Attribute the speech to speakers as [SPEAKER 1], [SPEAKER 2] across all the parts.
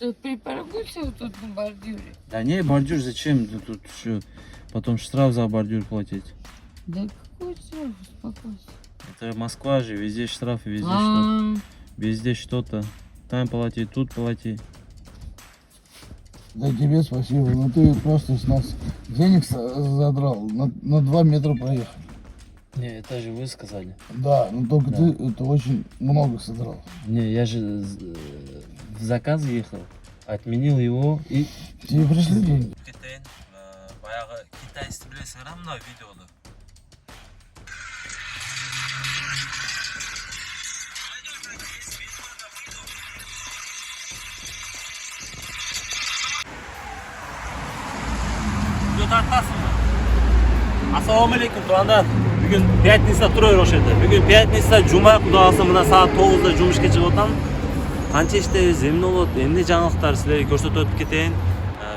[SPEAKER 1] Ты припаркуйся вот тут на бордюре.
[SPEAKER 2] Да не, бордюр зачем? Тут еще потом штраф за бордюр платить.
[SPEAKER 1] Да какой штраф, успокойся.
[SPEAKER 2] Это Москва же, везде штрафы, везде
[SPEAKER 1] А,
[SPEAKER 2] что-то. Везде что-то. Там плати, тут плати.
[SPEAKER 3] Да тебе спасибо, но ты просто с нас денег задрал, на 2 метра проехали.
[SPEAKER 2] Не, это же вы сказали.
[SPEAKER 3] Да, но только
[SPEAKER 2] Да.
[SPEAKER 3] ты это очень много содрал.
[SPEAKER 2] Не, я же в заказ ехал, отменил его и...
[SPEAKER 3] Тебе пришли деньги?
[SPEAKER 2] Баяғы китайский білесің ра мына видеода? Ассалаумалейкум туғандар. Бүгін пятница тұрыр ошеді. Бүгін пятница жұма, құда қаласа мына сағат 9-да жұмышқа шығып отам. Қанша іштебіз, эмне болот, эмне жаңалықтар силерге көрсөтүп өтүп кетейин.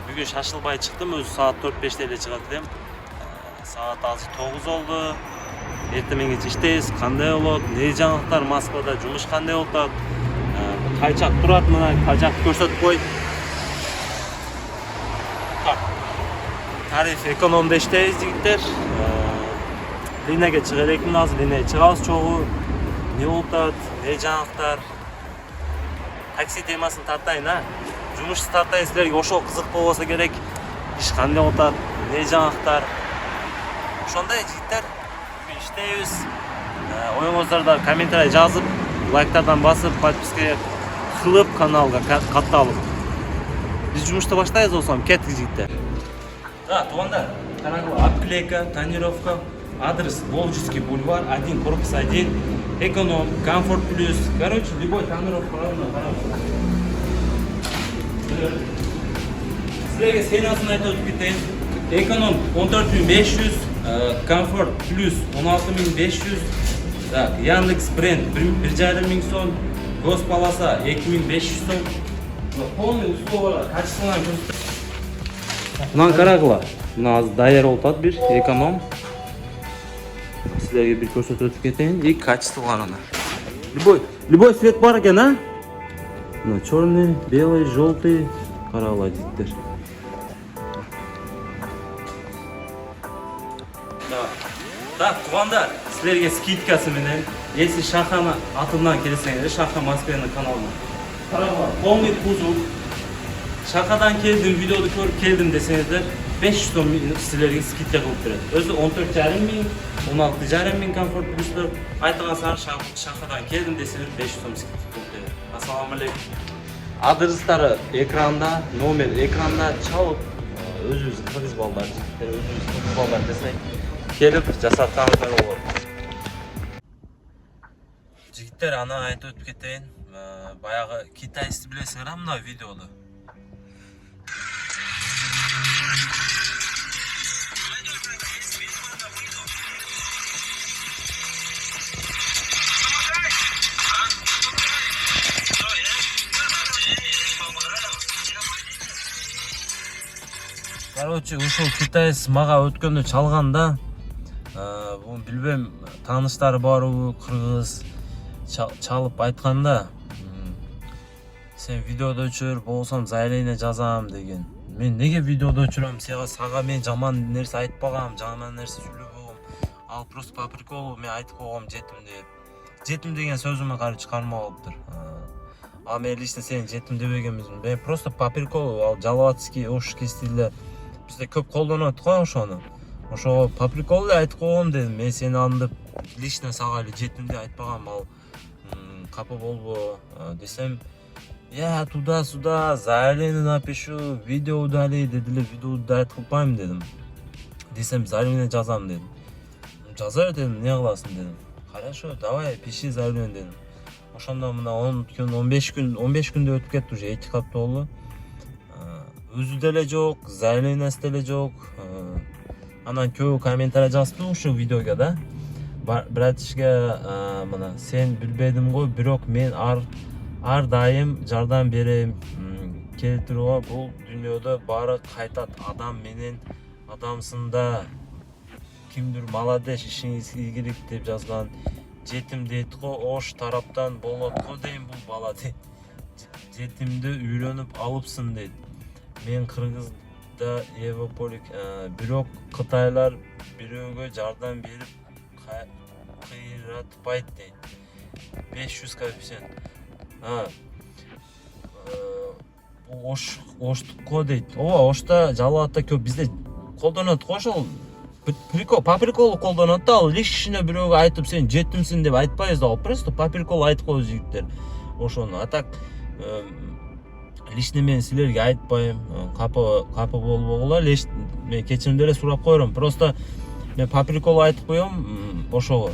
[SPEAKER 2] Бүгін шашылбай чыктым, өзү саат 4-5 эле чыгат элем. Саат азыр 9 болду. Эртең мененче иштейбиз, кандай болот, эмне жаңалықтар, Москвада жумуш кандай болуп атат. Кайчак турат, мына кайчакты көрсөтүп коет. Тариф экономда иштейбиз жигиттер. Линияга чыга элекмин азыр, линияга чыгабыз чогуу. Не болуп атат, эмне жаңалыктар. Такси темасын тартайын, жумуш тартайын, силерге ошол кызык болбосо керек. Иш кандай болуп атат, эмне жаңалыктар. Ошондой жигиттер, бүгүн иштейбиз. Оюңуздарда комментарий жазып, лайктардан басып, подписка кылып, каналга катталып. Биз жумушты баштайбыз болсом, кеттик жигиттер. Да, туғандар, қараңғы обклейка, тонировка, адрес Волжский бульвар, 1, корпус 1, эконом, комфорт плюс, короче, любой тонировка равно, сілерге сенасын айтып өтіп кетейін. Эконом 14500, комфорт плюс 16500, так, Яндекс бренд 1,5 сом, госполоса 2500 сом, полный условия, качественно көрсетіп. Мынаны қарағыла, мына азыр даяр болуп атат бир эконом. Силерге бир көрсөтүп өтүп кетейин. И качестволарына. Любой цвет бар экен, а? Мына черный, белый, желтый, карагыла жигиттер. Так, туғандар, силерге скидкасы менен, если Шахана атынан келсеңер, Шаха Москваның каналына. Карагыла, полный кузов. Шақадан келдім, видеоды көріп келдім десеңіздер, 500 сом сілерге скидка қылып береді. Өзі 14,5 мың, 16,5 мың комфорт плюстер. Айтыған сары Шақадан келдім десеңіздер, 500 сом скидка қылып береді. Ассаламалейкум. Адрестары экранда, номер экранда чалып, өзіміз қырғыз балдар, өзіміз қырғыз балдар десең, келіп жасатсаңыздар болады. Жігіттер, ана айтып өтіп кетейін. Баяғы китайсты білесіңдер ма мына видеода? Короче, ушул китайс мага өткөндө чалганда, бул билбем, тааныштары барбы, кыргыз чалып айтканда, сен видеодо өчүр, болсом заявление жазам деген. Мен неге видеодо өчүрөм? Сага мен жаман нерсе айтпагам, жаман нерсе сүйлөбөгөм. Ал просто по приколу мен айтып койгом жетим деп. Жетим деген сөзүмө кары чыгарма болуптур. А мен лично сен жетим дебегенмизмин. Мен просто по приколу, ал жалаватский, ошский стилде бизде көп колдонот го ошону. Ошо по приколу айтып койгом дедим. Мен сени андып лично сага эле жетим деп айтпагам, ал капа болбо десем, я туда-сюда заявление напишу, видео удали дедилер, видео удалить кылбайм дедим. Десем заявление жазам дедим. Жаза бер дедим, не кыласың дедим. Хорошо, давай пиши заявление дедим. Ошондо мына 15 күндө өтүп кетти, уже 2 апта болду. Өзү деле жок, заявлениясы деле жок. Анан көбү комментарий жазыптыр ушул видеого да. Братишка, мына сен билбедим го, бирок мен ар дайым жардам берем. Келтирүүгө бул дүйнөдө баары кайтат. Адам менен адамсында. Кимдир молодец, ишиңиз ийгилик деп жазган. Жетим дейт го, ош тараптан болот го дейм бул бала дейт. жетимди үйрөнүп алыпсың дейт. Мен Кыргызда Европолик, бирок Кытайлар бирөөгө жардам берип кыйратпайт дейт. 500 коэффициент. Бул оштукко дейт. Ооба, ошто жалаатта көп бизде колдонот го ошол. По приколу колдонот да, ал лишине бирөөгө айтып сен жетимсиң деп айтпайбыз да, просто по приколу айтып коебуз жигиттер. Ошону. А так лишне мен силерге айтпайм. Капа болбогула. Мен кечирим деле сурап коерум. Просто мен по приколу айтып коем ошого.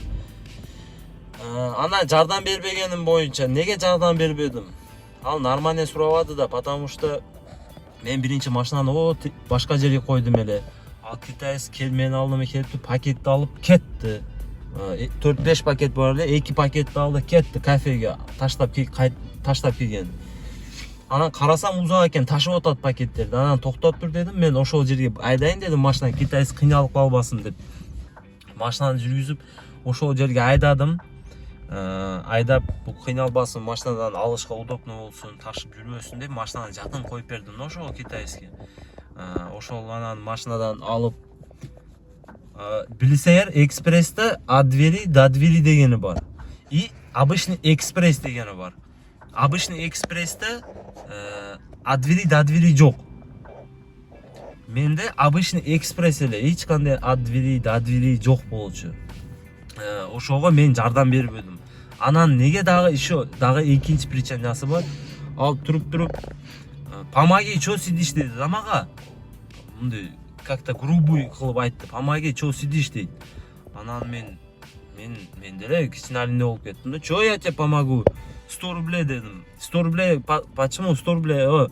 [SPEAKER 2] Ана жардам бербегеним боюнча неге жардам бербедим? Ал нормально сурабады да, потому что мен биринчи машинаны башка жерге койдум эле. Ал китайец мени алдыма келип пакетти алып кетти. 4-5 пакет бар эле, 2 пакетти алды, кетти кафеге, таштап келген. Анан карасам узак экен, ташып атат пакеттерди. Анан токтоп тур дедим, мен ошол жерге айдайын дедим, машина китайец кыйналып калбасын деп. Машинаны жүргүзүп ошол жерге айдадым. Айдап кыйналбасын, машинадан алышка удобно болсун, ташып жүрбөсүн деп машинаны жакын коюп бердим ошол китайецке. Ошол анан машинадан алып, билсеңер, экспрессте от двери до двери дегени бар. И обычный экспресс дегени бар. Обычный экспрессте от двери до двери жок. Менде обычный экспресс эле, эч кандай от двери до двери жок болчу. Ошого мен жардам бербедим. Анан неге дагы экинчи причинасы бар. Ал туруп помоги, чё сидишь dedi мага. Мындай как-то грубый кылып айтты. Помоги, чё сидишь дейт. Анан мен деле кичине алимде болуп кеттим да. Чё я тебе помогу? 100 рублей дедим. 100 рублей, почему 100 рублей?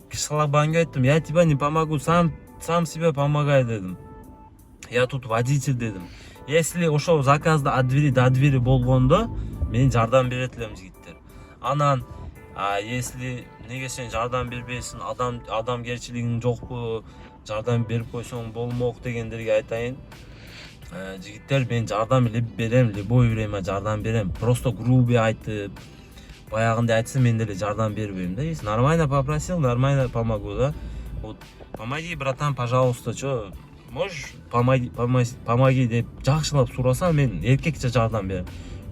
[SPEAKER 2] Кышлабанга айттым. Я тебе не помогу, сам себе помогай дедим. Я тут водитель дедим. Если ошол заказда от двери до двери болгондо, мен жардам берет элем жигиттер. Анан, если неге сен жардам бербейсиң, адамгерчилигиң жокпу, жардам берип койсоң болмок дегендерге айтайын. Жигиттер, мен жардам берем, любой время жардам берем. Просто грубый айтып, баягындай айтса мен деле жардам бербейм да. Если нормально попросил, нормально помогу, да. Вот, помоги, братан, пожалуйста, чё, можешь помоги деп жакшылап сураса, мен эркекче жардам берем.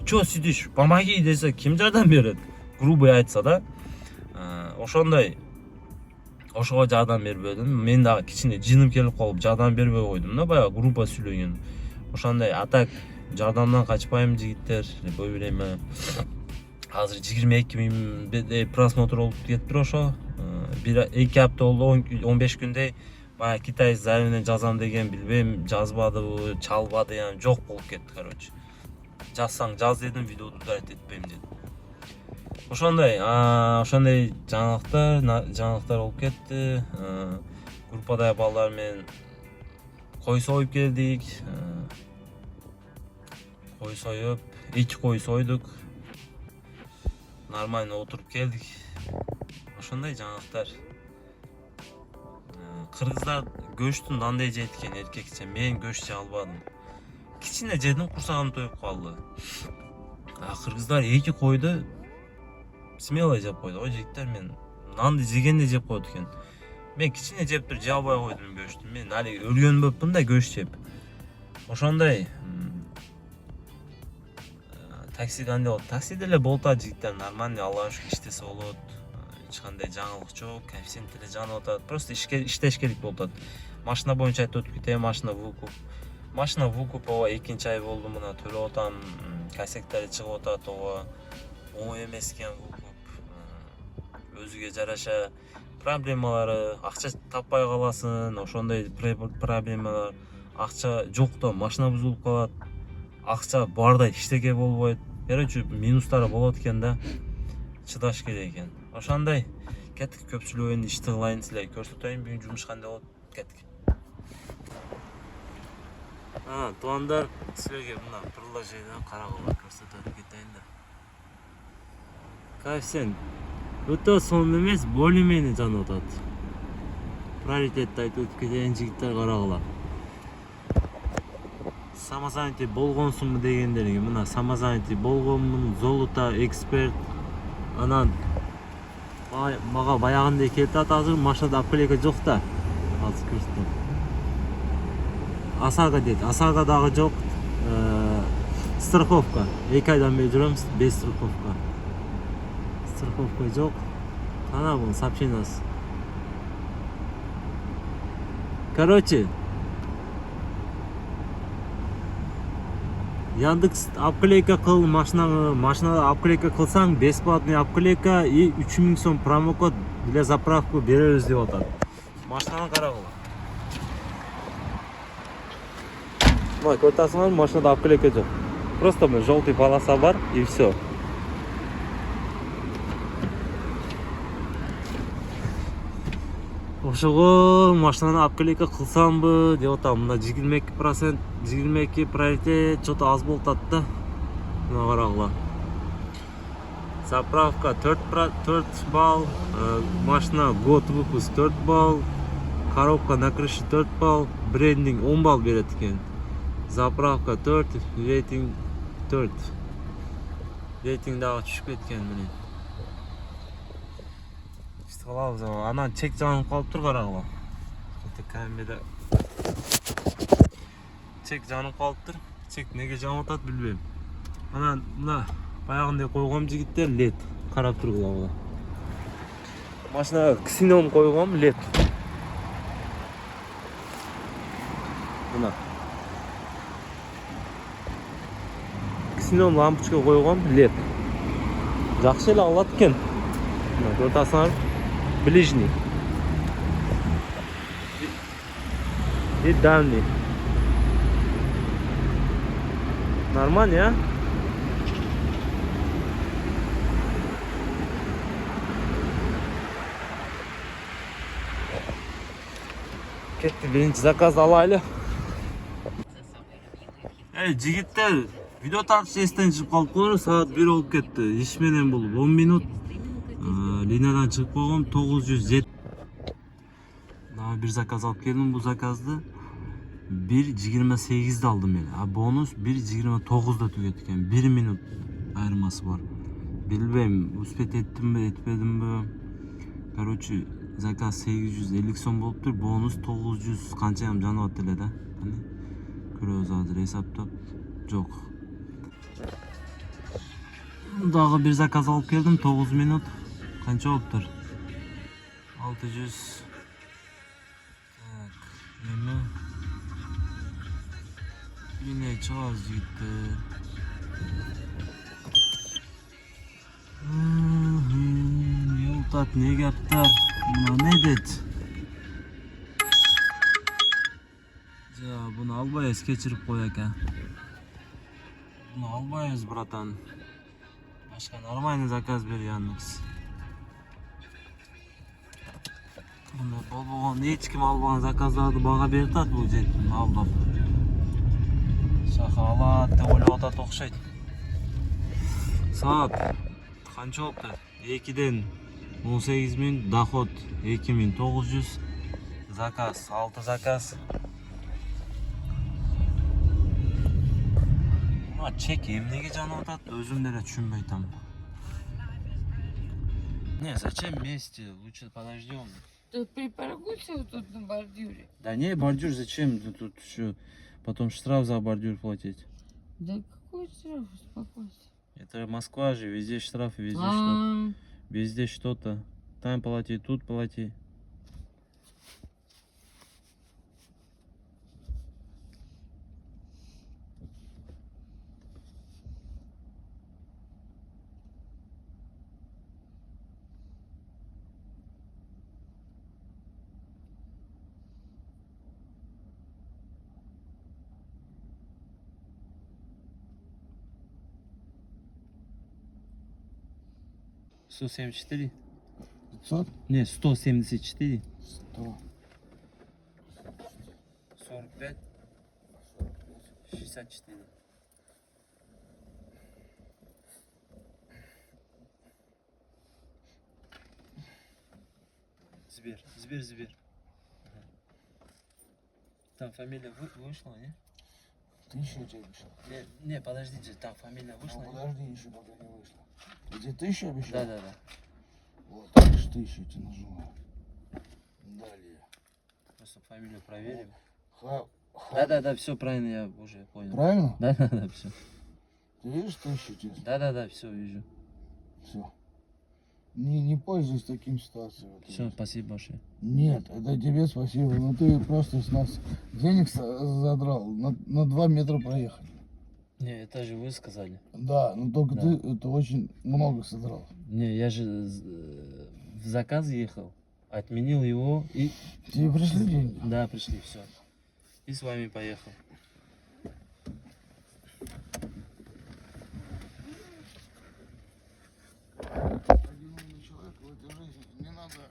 [SPEAKER 2] Чё сидишь, помоги десе, ким жардам берет? Грубый айтса да. Ошондой. Ошого жардам бербедим. Мен дагы кичине жиным келип калып жардам бербей койдум да, баягы группа сүйлөгөн. Ошондой. А так жардамдан качпайм жигиттер. Любой время. Азыр 22 миң просмотр болуп кетти ошо. 2 апта болду, 15 күндөй. Баягы китайец заявление жазам деген, билбейм, жазбадыбы, чалбады, яны жок болуп кетти, короче. Жазсаң жаз дедим, видеоду удалить этпейм дедим. Ошондой жаңылыктар болуп кетти. Группадагы балдар менен кой союп келдик. Кой союп, 2 кой сойдук. Нормально отуруп келдик. Ошондой жаңылыктар. Кыргыздар көчтүн кандай жейт экен эркекче, мен көч жей албадым. Кичине жедим, курсагым тоюп калды. Кыргыздар 2 койду смело жеп койду. Ой жигиттер, мен нанды жегенде жеп койду экен. Мен кичине жеп туруп жей албай койдум көчтү. Мен али өлгөн болупмун да көч жеп. Ошондой. Такси кандай болот? Такси деле болот жигиттер, нормально, Аллах шүкүр иштесе болот. Эч кандай жаңылык жок, коэффициент деле жанып атат. Просто иштеш керек болуп атат. Машина боюнча айтып өтүп кетем, машина выкуп. Машина выкуп, ооба 2-нчи ай болду, мына төлөп атам. Косяктары чыгып атат, ооба. Оңой эмес экен выкуп. Өзүгө жараша проблемалары, акча таппай каласың, ошондой проблемалар. Акча жок да, машина бузулуп калат. Акча барда эчтеке болбойт. Короче, минустары болот экен да. Чыдаш керек экен. Ошондой. Кеттик, көпчүлүгүн ишти кылайын, силерге көрсөтөйүн бүгүн жумуш кандай болот. Кеттик. Туугандар, силерге мына приложениеден карагыла көрсөтөп кетейин да. Коэффициент өтө сонун эмес, более-менее жанып атат. Приоритетти айтып өтүп кетейин, жигиттер, карагыла. Самозанятый болгонсуңбу дегендерге, мына самозанятый болгонмун, золото, эксперт, анан Мага баягындай келип атат, азыр машинада обклейка жок да. Азыр көрсөтөм. Асага дейт. Асага дагы жок. Страховка. 2 айдан бери жүрөмүз, без страховка. Страховка жок. Кана бул сообщениясы. Короче, Яндекс обклейка кыл машинада обклейка кылсаң, бесплатный обклейка и 3000 сом промокод для заправку беребиз деп атат. Машинаны карагыла. Мына көрүп атасыңар, машинада обклейка жок. Просто желтый полоса бар и все. Ошого машинаны обклейка кылсамбы деп атам. Мына 22%, 22 приоритет что-то аз болуп атат да. Мына карагыла. Заправка 4 балл, машина год выпуск 4 балл, коробка на крыше 4 балл, брендинг 10 балл берет экен. Заправка 4, рейтинг 4. Рейтинг дагы түшүп кеткен міне. İşte калабыз, анан чек жанып калып тур, карагыла. Камерада чек жанып калып тур. Чек неге жанып атат билбейм. Анан мына баягындай койгом жигиттер лед. Карап тургула. Машинага ксеном койгом лед. Мына ксеном лампочка койгом лед. Жакшы эле алат экен. Мына көрүп атасыңар, ближний и дальний. Нормально, а? Кетти, биринчи заказ алайлы. Жигиттер, видео тартыш эстен чыгып калыптыр. Саат 1 болуп кетти. Иш менен бул 10 минут. Линиядан чыгып койгом 907. Дагы бир заказ алып келдим. Бул заказды 1:28 алдым эле. А бонус 1:29 түгөт экен. 1 минут айырмасы бар. Билбейм, успеть эттимби, этпедимби. Короче, заказ 850 сом болуптур. Бонус 900 канчайым жанып атты эле да. Көрөбүз азыр эсаптап. Жок. Дагы бир заказ алып келдим. 9 минут. Канча болуптур? 600. Так, эми yine чыгабыз жигиттер. Юлтат не кептер? Мына не дейт? Жа, буну албайбыз, кечирип кой экен. Буну албайбыз, братан. Башка нормальный заказ бер, Яндекс. Буну болбогон, эч ким албаган заказдарды бага берип атат бул жеттин алдап. Шаха алат деп ойлоп атат окшойт. Саат канча болуптур? 2ден 18 минут, доход 2900, заказ 6 заказ. Чек эмнеге жанып атат, өзүм деле түшүнбөй атам. Не, зачем вместе? Лучше подождем.
[SPEAKER 1] Ты припаркуйся вот тут на бордюре.
[SPEAKER 2] Да не, бордюр зачем? Тут еще потом штраф за бордюр платить.
[SPEAKER 1] Да какой штраф, успокойся.
[SPEAKER 2] Это Москва же, везде штрафы, везде что-то. Везде что-то. Там плати, тут плати. Сто 74?
[SPEAKER 3] 500?
[SPEAKER 2] Не, 174.
[SPEAKER 3] 100.
[SPEAKER 2] 45. 64. Сбер. Там фамилия вышла, не?
[SPEAKER 3] Ты еще тебе обещал?
[SPEAKER 2] Не, подождите, там фамилия вышла.
[SPEAKER 3] Ну, подожди, еще пока не вышла. Где ты еще обещал?
[SPEAKER 2] Да.
[SPEAKER 3] Вот, видишь, 1000 тебе нажимаю. Далее.
[SPEAKER 2] Просто фамилию проверим.
[SPEAKER 3] Да,
[SPEAKER 2] все правильно, я уже понял.
[SPEAKER 3] правильно?
[SPEAKER 2] Да, все.
[SPEAKER 3] Ты видишь 1000 тебе?
[SPEAKER 2] Да, все вижу.
[SPEAKER 3] Все. Не пользуйся таким ситуацией.
[SPEAKER 2] Все, спасибо большое.
[SPEAKER 3] Нет, это тебе спасибо, но ты просто с нас денег задрал на 2 метра проехать.
[SPEAKER 2] Не, это же вы сказали.
[SPEAKER 3] Да, но только
[SPEAKER 2] Да.
[SPEAKER 3] ты это очень много содрал.
[SPEAKER 2] Не, я же в заказ ехал, отменил его и...
[SPEAKER 3] Тебе пришли деньги?
[SPEAKER 2] Да, пришли, все. И с вами поехал.
[SPEAKER 3] Один умный человек в этой жизни, не надо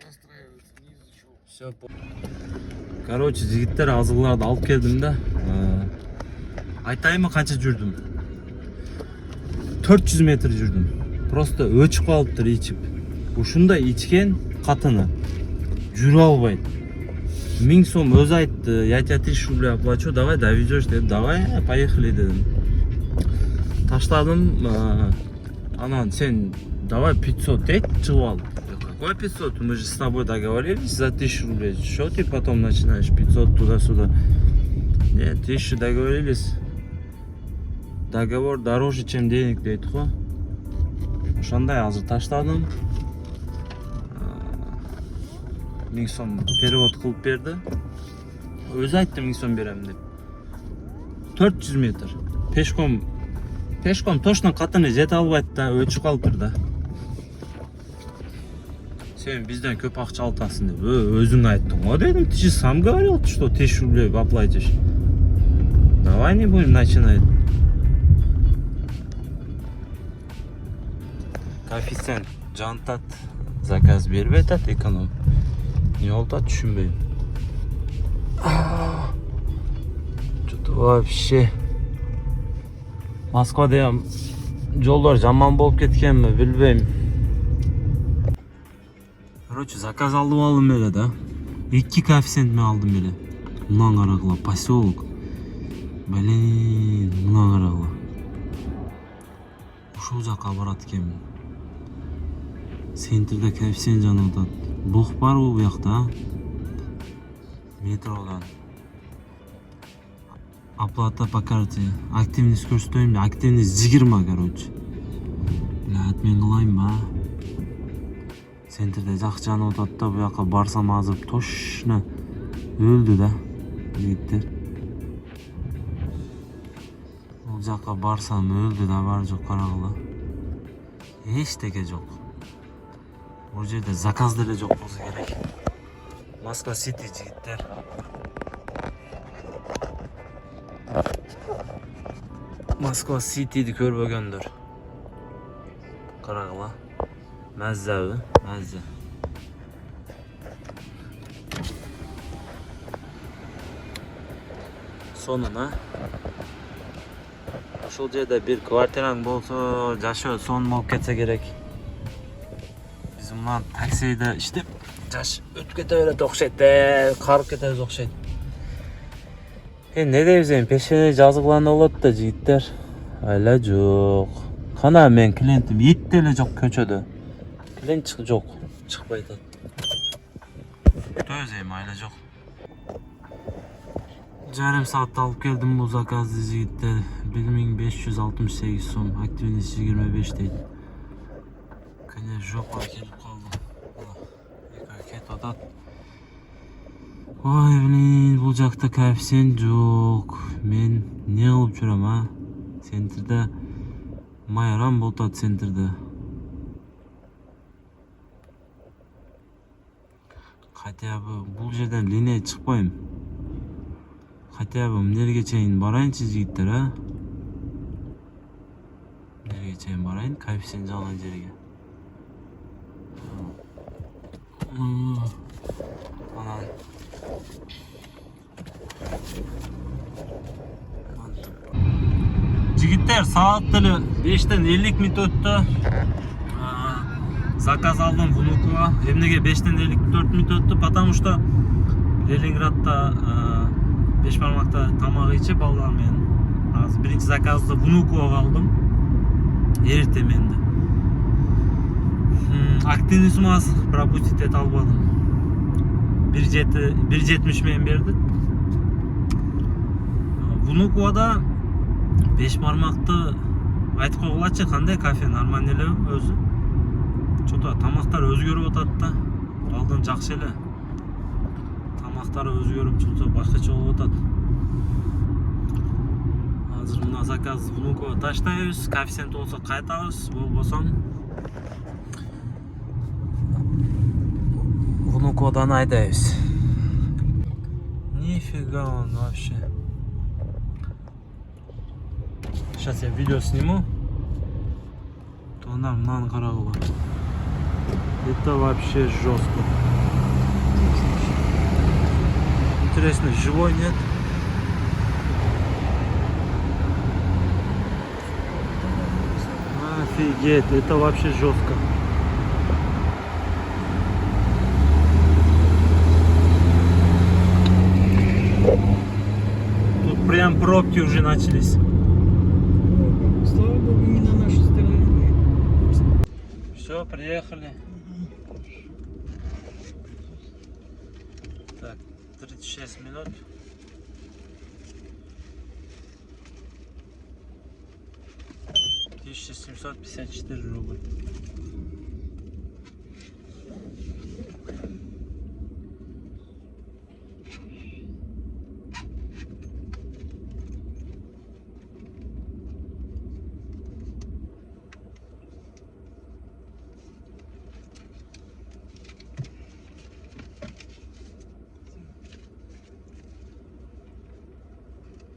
[SPEAKER 3] расстраиваться ни из-за чего.
[SPEAKER 2] Все. Короче, жігіттер азғыларды алып келдім да. Айтайын қанша жүрдім? 400 метр жүрдім. Просто өчіп қалыптыр ичіп. Ушунда ичкен қатыны жүрө албайт. 1000 сом өзі айтты, я тебе 1000 рублей оплачу, давай довезешь деді. Давай, поехали дедім. Таштадым, анан сен давай 500 дейт, чығып ал. Какой 500? Мы же с тобой договорились за 1000 рублей. Что ты потом начинаешь 500 туда-сюда? Нет, 1000 договорились. Договор дороже, чем денег дейді ғой. Ошандай азыр таштадым. 1000 сом перевод қылып берді. Өзі айтты 1000 сом берем деп. 400 метр. Пешком точно қатыны жете албайды да, өчіп қалыптыр да. Сен бізден көп ақша алтасың деп. Өзің айттың ғой дедім. Ты же сам говорил, что 1000 рублей оплатишь. Давай не будем начинать. Коэффициент жантат заказ беріп айтат эконом. Не oldu düşünbeyim. Что-то вообще. Москвада ham жолдар жаман болып кеткенmi, билбейм. Короче, заказ алдым эле да. 2 коэффициент мен алдым эле. Мындан карагыла поселок. Блин, мындан карагыла. Ушул жакка барат экенмин. Центрде коэффициент жанып атат. Блок барбы буякта? Метродан. Оплата по карте. Активность көрсөтөйм. Активность 20, короче. Блядь, мен кылайм ба? Центрде жак жанып атат да, буякка барсам азыр точно өлдү да. Жигиттер. Бул жакка барсам өлдү да, бар жок карагыла. Эчтеке жок. Бул жерде заказ деле жок болсо керек. Москва Сити жигиттер. Москва Ситиди көрбөгөндөр. Карагыла. Мәззәбі, мәззә. Сонуна. Ошол жерде бир квартираң болсо, жашоо сонун болуп кетсе керек. Биз мындан таксиде иштеп, жаш өтүп кете берет окшойт, карып кетебиз окшойт. Не дейбиз эми, пешене жазгыланып болот да жигиттер. Айла жок. Кана мен клиентим етте эле жок көчөдө. Клиент жок, чыкпай атат. Көтөбүз эми, айла жок. Жарым саатта алып келдим бул заказды жигиттер. 1568 сом, активность 25 дейт. Конечно, жопа келип калдым. Эки кетип атат. Ой, блин, бул жакта коэффициент жок. Мен не кылып жүрөм, а? Центрде майрам болуп атат центрде. Хотя бы бул жерден линия чыкпайм. Хотя бы эмнеге чейин барайынчы жигиттер, а? Эмнеге чейин барайын, коэффициент жалган жерге. Анан жигиттер, саат деле 5-тен 50 минут өттү. Заказ алдым Внукова. Эмнеге 5-тен 54 минут өттү, потому что Ленинградта Бешбармакта тамак ичип алгам мен. Азыр биринчи заказды Внуковага алдым. Эртең менде. Активный суммасы пропустить ете албадым. 1.70 менен берди. Внуковада 5 бармакты айтып койгулачы, кандай кафе нормально эле өзү. Чото тамактар өзгөрүп атат да. Алдын жакшы эле. Тамактары өзгөрүп чото башкача болуп атат. Азыр мына заказ Внукова таштайбыз, коэффициент болсо кайтабыз, болбосо Внуковадан айдайбыз. Нифига он вообще. Сейчас я видео сниму. То она мынаны карагыла. Это вообще жестко. Интересно, живой нет? Офигеть, это вообще жестко. Тут прям пробки уже начались.
[SPEAKER 4] Слава богу, не на нашей стороне.
[SPEAKER 2] Все, приехали. Так, 36 минут. $1754.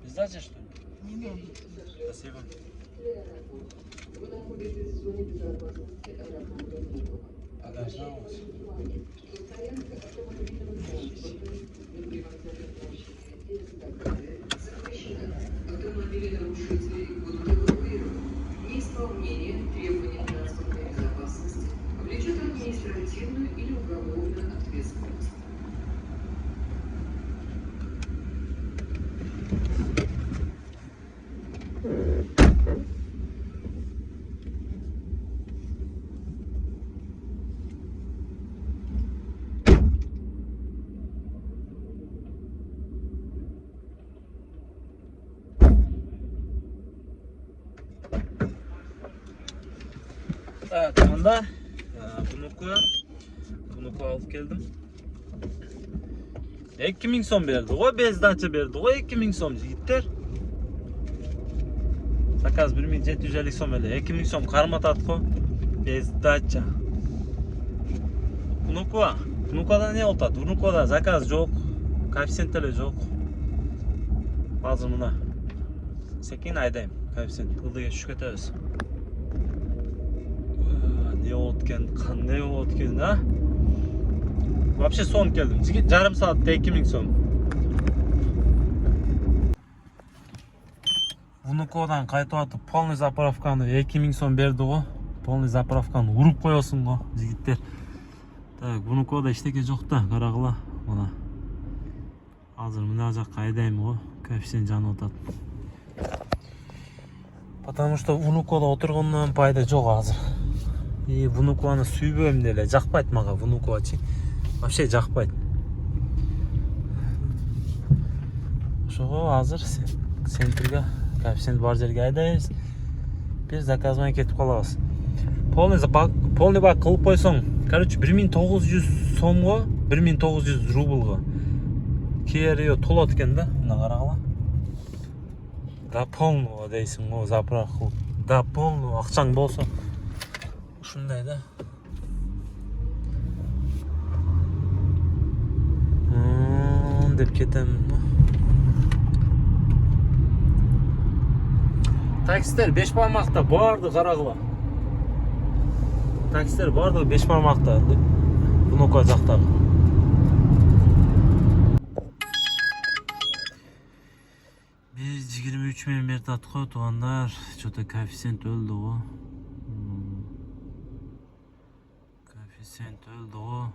[SPEAKER 2] Пиздачи, что ли?
[SPEAKER 4] Не надо.
[SPEAKER 2] Спасибо. А должна у вас?
[SPEAKER 5] Автомобили нарушителей будут эвакуированы. Неисполнение требований транспортной безопасности влечет административную или уголовную ответственность.
[SPEAKER 2] Так, мында Внукова алып келдим. 2000 сом берди го, без дача берди го, 2000 сом жигиттер. Заказ 1750 сом эле, 2000 сом карматат го, без дача. Внуковада не болуп атат? Внуковада заказ жок, коэффициент эле жок. Азыр мына секин айдайм, коэффициент ылдыга түшүп кетебиз. Не болот экен, кандай болот экен, а? Вообще сон келдим. Жарым саатта 2000 сом. Внуковадан кайтып атып, полный заправканы 2000 сом берди го. Полный заправканы уруп коесуң го, жигиттер. Так, Внуковада эчтеке жок да, карагыла. Мына. Азыр мына жакка айдайм го, коэффициент жанып атат. Потому что Внуковада отургондон пайда жок азыр. И Внукованы сүйбөйм деле, жакпайт мага Внуковачы. Вообще жакпайт. Ошого азыр центрге, коэффициент бар жерге айдайбыз. Бир заказ менен кетип калабыз. Полный бак кылып койсоң, короче, 1900 сомго, 1900 рубльга кээрио толот экен да, мына карагыла. До полного дейсиң го, заправка кылып. До полного акчаң болсо ушундай да. Деп кетем. Таксилер 5 бармакта барды карагыла. Таксилер барды 5 бармакта. Внукова жактагы. Биз 23 менен берди аткой туугандар. Чото коэффициент өлдү го. Коэффициент өлдү го.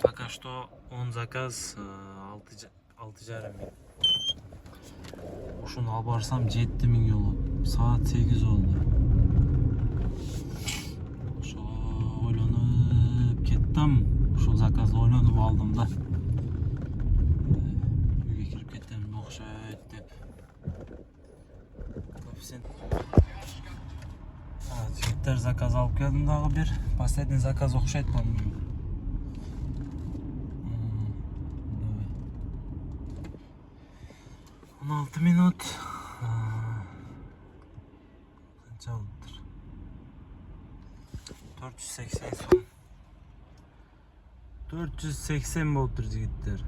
[SPEAKER 2] Пока что он заказ 6,5 миң. Ушуну алып барсам 7 миң болот. Saat 8 oldu. Şu oylanıp kettim. Şu zakazı oylanıp aldım da. Uyga kirip kettim. Okşayt dep. Koefisiyent. Жигиттер заказ алып келдим дагы бир. Последний заказ окшойт, по-моему. 16 минут. Канча болуптур? 480 сом. 480 болуптур жигиттер.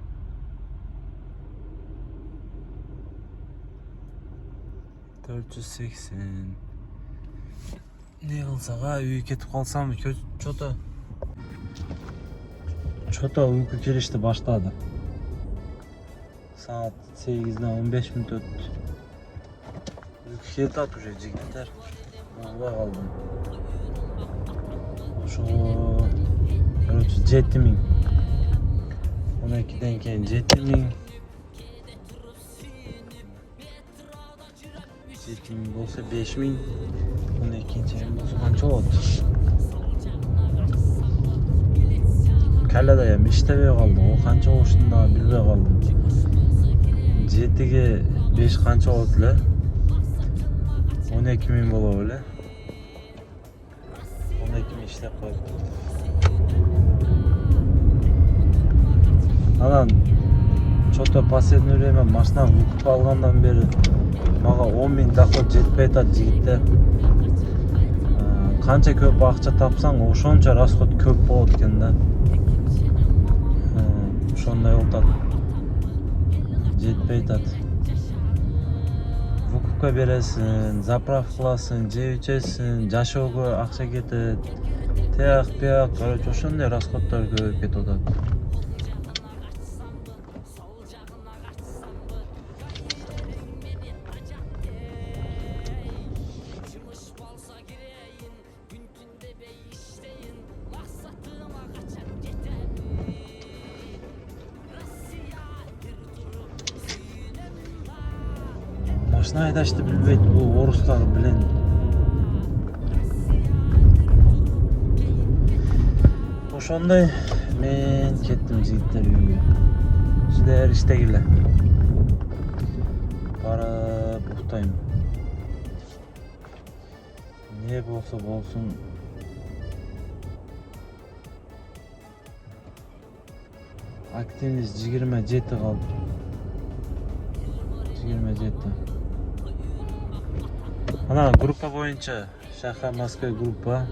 [SPEAKER 2] Не кылсак, үйгө кетип калсам, чото уйку келишти баштады. Saat 8'den 15 minut öttü. Uyku geldi at уже жигиттер. Uyuğa kaldım. Şu короче жетимиң. 12'den keyin жетимиң. Жетимиң болса 5000. 12'den keyin bolsa kança oldu? Kallada hem iştebey kaldım. O kança oluşunu da bilbey kaldım. 7'ge 5 kança oldu le? 12.000 bola öyle. 12.000 işlep koydum. Anan çota последний время машина букуп алгандан бери мага 10.000 доход жетпей атат жигиттер. Канча көп акча тапсаң, ошончо расход көп болот экен да. Ошондой болуп атат. Жетпей атат. Вукупка бересиң, заправка кыласың, жеп ичесиң, жашоого акча кетет. Тияк, бияк, короче, ошондой расходдор көбөйүп кетип атат. Машина айдашты билбейт, бул орустар билен. Ошондой мен кеттим жигиттер үйгө. Сиздер иштегиле. Барып уктайм. Не болсо болсун. Активность 27 калды. 27. Ана группа боюнча, Шахар Москва группа.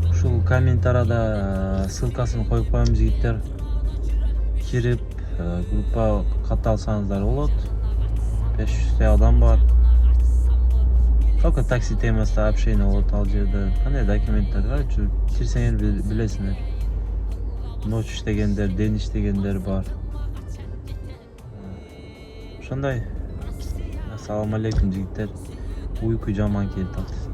[SPEAKER 2] Ушул комментарийда ссылкасын коюп коем жигиттер. Кирип группа катталсаңыздар болот. 500 адам бар. Только такси темасында общение болот ал жерде. Кандай документтер бар, кирсеңер билесиңер. Ночь иштегендер, ден иштегендер бар. Ошондой. Assalamu alaikum жигиттер. Uyku жаман келип атат.